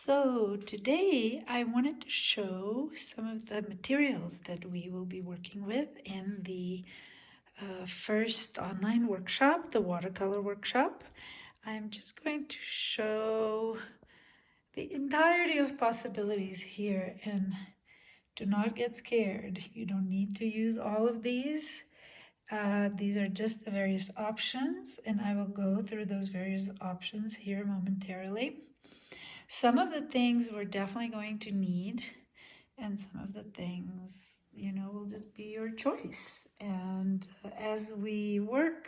So today I wanted to show some of the materials that we will be working with in the first online workshop, the watercolor workshop. I'm just going to show the entirety of possibilities here, and do not get scared. You don't need to use all of these. These are just the various options, and I will go through those various options here momentarily. Some of the things we're definitely going to need, and some of the things, will just be your choice. And as we work,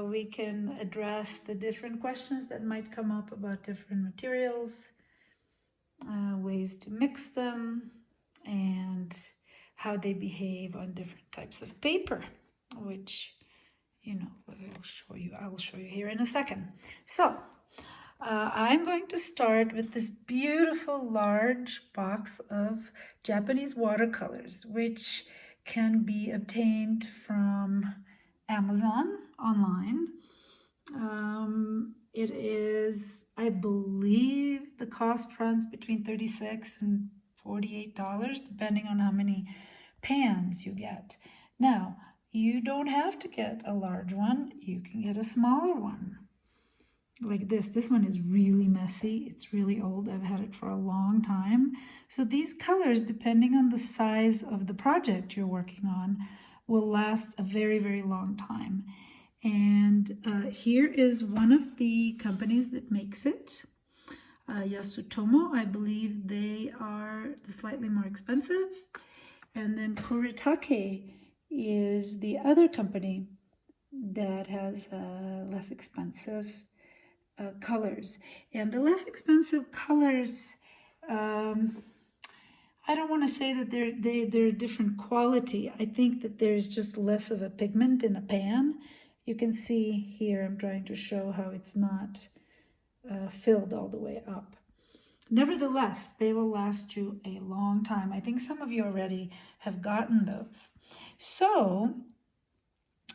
we can address the different questions that might come up about different materials, ways to mix them, and how they behave on different types of paper, which, I'll show you here in a second. So, I'm going to start with this beautiful large box of Japanese watercolors, which can be obtained from Amazon online. It is, I believe, the cost runs between $36 and $48, depending on how many pans you get. Now, you don't have to get a large one, you can get a smaller one. Like this. This one is really messy. It's really old. I've had it for a long time. So these colors, depending on the size of the project you're working on, will last a very, very long time. And here is one of the companies that makes it. Yasutomo, I believe they are the slightly more expensive. And then Kuretake is the other company that has less expensive colors. And the less expensive colors, I don't want to say that they're different quality. I think that there's just less of a pigment in a pan. You can see here, I'm trying to show how it's not filled all the way up. Nevertheless, they will last you a long time. I think some of you already have gotten those. So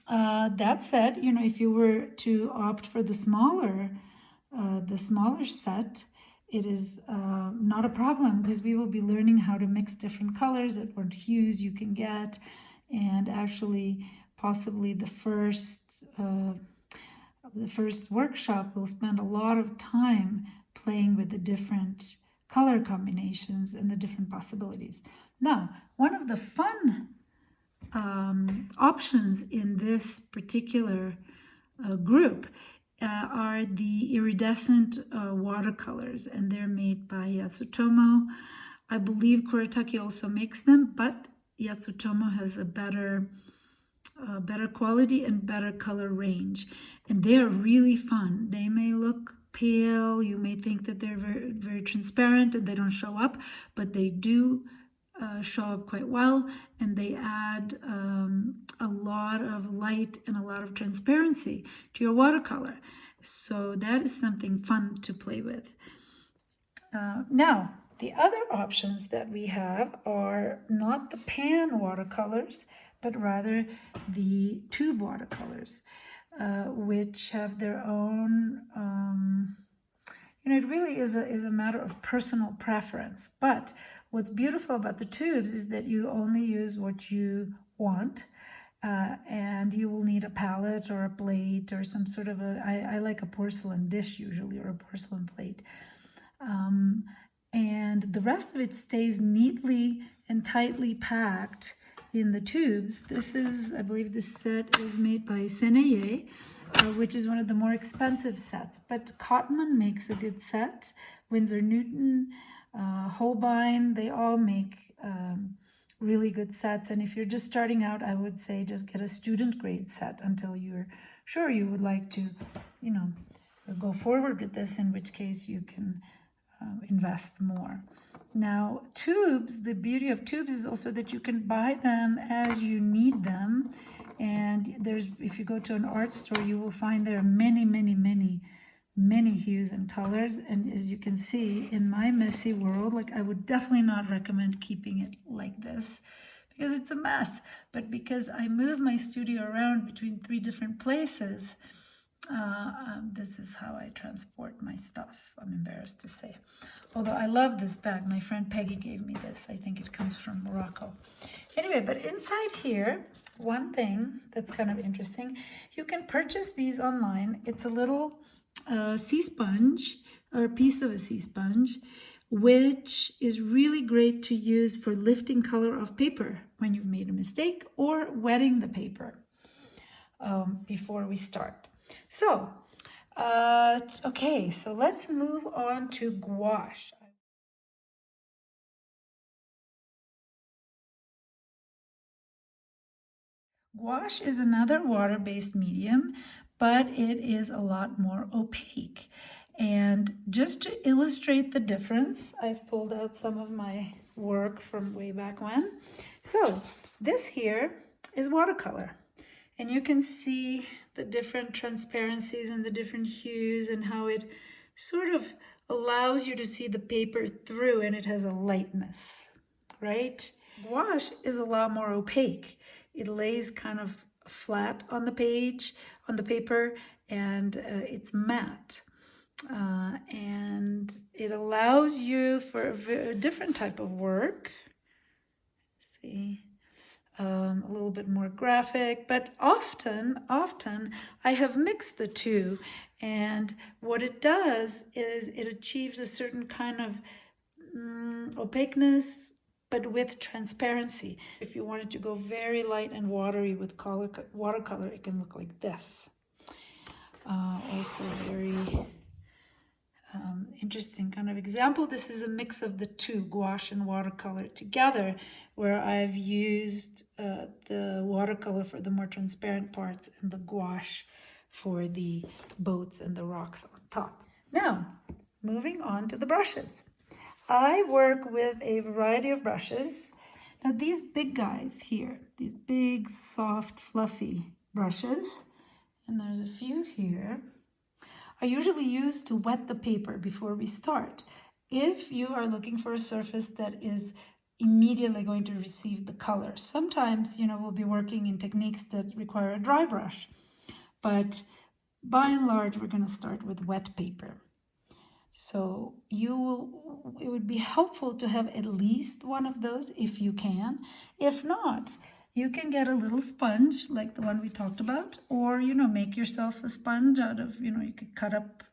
that said, if you were to opt for the smaller set, it is not a problem, because we will be learning how to mix different colors at what hues you can get, and actually possibly the first workshop will spend a lot of time playing with the different color combinations and the different possibilities. Now, one of the fun options in this particular group are the iridescent watercolors, and they're made by Yasutomo. I believe Kuretake also makes them, but Yasutomo has a better quality and better color range, and they are really fun. They may look pale, you may think that they're very, very transparent and they don't show up, but they do show up quite well, and they add a lot of light and a lot of transparency to your watercolor. So that is something fun to play with. Now, the other options that we have are not the pan watercolors, but rather the tube watercolors, which have their own it really is a matter of personal preference. But what's beautiful about the tubes is that you only use what you want, and you will need a palette or a plate or some sort of I like a porcelain dish usually, or a porcelain plate. And the rest of it stays neatly and tightly packed in the tubes. This is, I believe this set is made by Seneye, which is one of the more expensive sets. But Cotman makes a good set. Winsor Newton, Holbein, they all make really good sets. And if you're just starting out, I would say just get a student grade set until you're sure you would like to, go forward with this, in which case you can invest more. Now, tubes, the beauty of tubes is also that you can buy them as you need them. And if you go to an art store, you will find there are many, many, many, many hues and colors. And as you can see, in my messy world, I would definitely not recommend keeping it like this, because it's a mess. But because I move my studio around between 3 different places, This is how I transport my stuff, I'm embarrassed to say. Although I love this bag. My friend Peggy gave me this. I think it comes from Morocco. Anyway, but inside here, one thing that's kind of interesting, you can purchase these online. It's a little sea sponge, or a piece of a sea sponge, which is really great to use for lifting color off paper when you've made a mistake, or wetting the paper before we start. So, okay, so let's move on to gouache. Gouache is another water-based medium, but it is a lot more opaque. And just to illustrate the difference, I've pulled out some of my work from way back when. So this here is watercolor. And you can see the different transparencies and the different hues and how it sort of allows you to see the paper through, and it has a lightness, right? Gouache is a lot more opaque. It lays kind of flat on the page, on the paper, and it's matte. And it allows you for a different type of work. Let's see. A little bit more graphic, but often I have mixed the two, and what it does is it achieves a certain kind of opaqueness, but with transparency. If you wanted to go very light and watery with watercolor, it can look like this. Also very interesting kind of example. This is a mix of the two, gouache and watercolor together, where I've used the watercolor for the more transparent parts and the gouache for the boats and the rocks on top. Now, moving on to the brushes. I work with a variety of brushes. Now these big guys here, these big, soft, fluffy brushes, and there's a few here, are usually used to wet the paper before we start. If you are looking for a surface that is immediately going to receive the color. Sometimes, we'll be working in techniques that require a dry brush, but by and large, we're going to start with wet paper. So it would be helpful to have at least one of those if you can. If not, you can get a little sponge like the one we talked about, or, make yourself a sponge out of, you could cut up,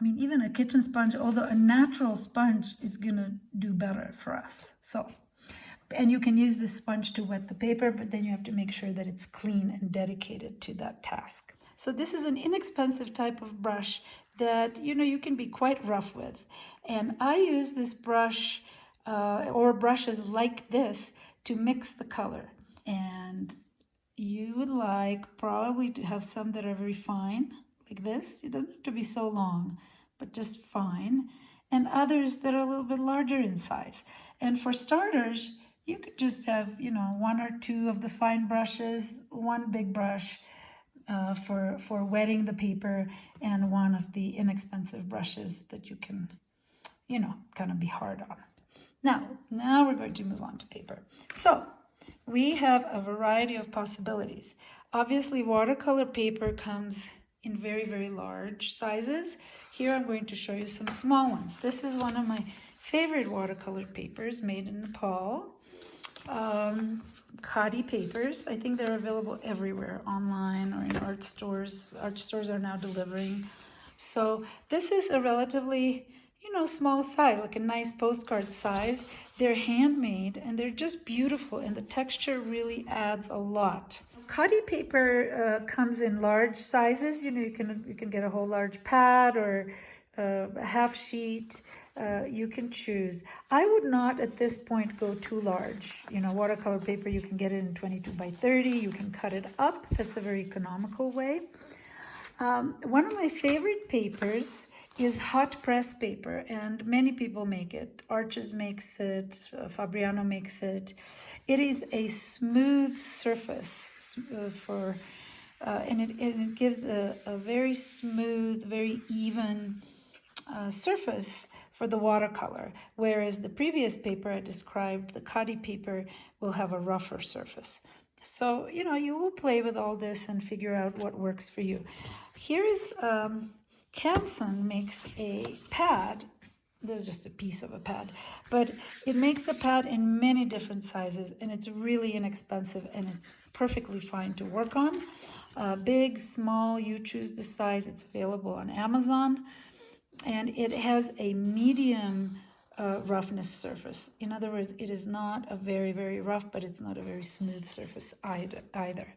even a kitchen sponge, although a natural sponge is gonna do better for us. So, and you can use this sponge to wet the paper, but then you have to make sure that it's clean and dedicated to that task. So this is an inexpensive type of brush that, you can be quite rough with. And I use this brush or brushes like this to mix the color. And you would like probably to have some that are very fine, like this. It doesn't have to be so long, but just fine. And others that are a little bit larger in size. And for starters, you could just have, one or two of the fine brushes, one big brush for wetting the paper, and one of the inexpensive brushes that you can, kind of be hard on. Now we're going to move on to paper. So we have a variety of possibilities. Obviously, watercolor paper comes in very, very large sizes. Here I'm going to show you some small ones. This is one of my favorite watercolor papers made in Nepal. Khadi papers. I think they're available everywhere, online or in art stores. Art stores are now delivering. So this is a relatively, small size, like a nice postcard size. They're handmade and they're just beautiful, and the texture really adds a lot. Khadi paper comes in large sizes. You can get a whole large pad or a half sheet. You can choose. I would not at this point go too large. Watercolor paper, you can get it in 22 by 30. You can cut it up. That's a very economical way. One of my favorite papers is hot press paper, and many people make it. Arches makes it, Fabriano makes it. It is a smooth surface and it gives a very smooth, very even surface for the watercolor, whereas the previous paper I described, the Khadi paper, will have a rougher surface. So, you will play with all this and figure out what works for you. Here is, Canson makes a pad. This is just a piece of a pad, but it makes a pad in many different sizes, and it's really inexpensive, and it's perfectly fine to work on. Big, small, you choose the size. It's available on Amazon, and it has a medium roughness surface. In other words, it is not a very, very rough, but it's not a very smooth surface either.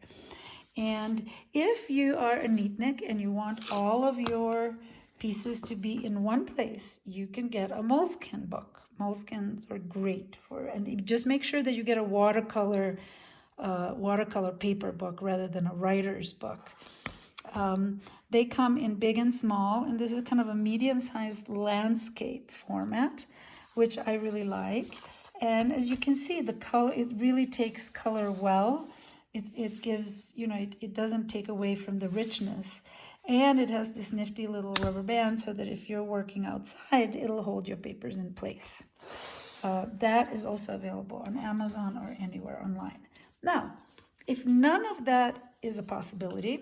And if you are a neatnik and you want all of your pieces to be in one place, you can get a moleskin book. Moleskins are great for, and just make sure that you get a watercolor paper book rather than a writer's book. They come in big and small, and this is kind of a medium-sized landscape format, which I really like. And as you can see, the color, it really takes color well. It gives, it doesn't take away from the richness. And it has this nifty little rubber band so that if you're working outside, it'll hold your papers in place. That is also available on Amazon or anywhere online. Now, if none of that is a possibility,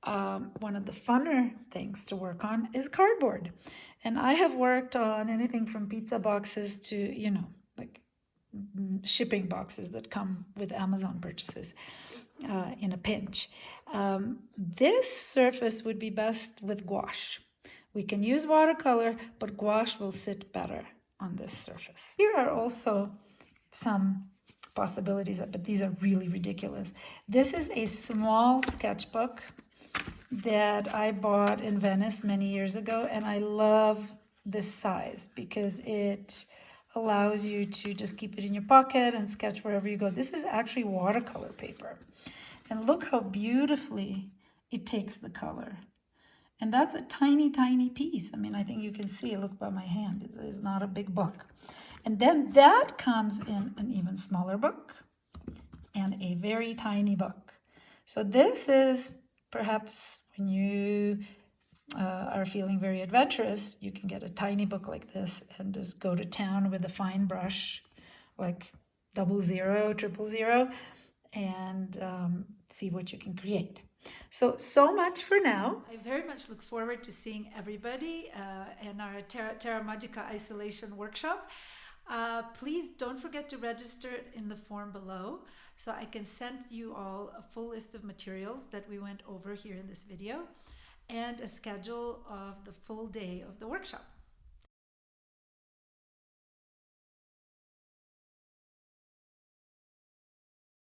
one of the funner things to work on is cardboard. And I have worked on anything from pizza boxes to, like shipping boxes that come with Amazon purchases in a pinch. This surface would be best with gouache. We can use watercolor, but gouache will sit better on this surface. Here are also some possibilities, but these are really ridiculous. This is a small sketchbook that I bought in Venice many years ago, and I love this size because it allows you to just keep it in your pocket and sketch wherever you go. This is actually watercolor paper, and look how beautifully it takes the color. And that's a tiny, tiny piece. I mean, I think you can see, look by my hand, it is not a big book. And then that comes in an even smaller book and a very tiny book. So this is perhaps when you are feeling very adventurous, you can get a tiny book like this and just go to town with a fine brush, like 00, 000, and see what you can create. So much for now. I very much look forward to seeing everybody in our Terra Magica isolation workshop. Please don't forget to register in the form below so I can send you all a full list of materials that we went over here in this video and a schedule of the full day of the workshop.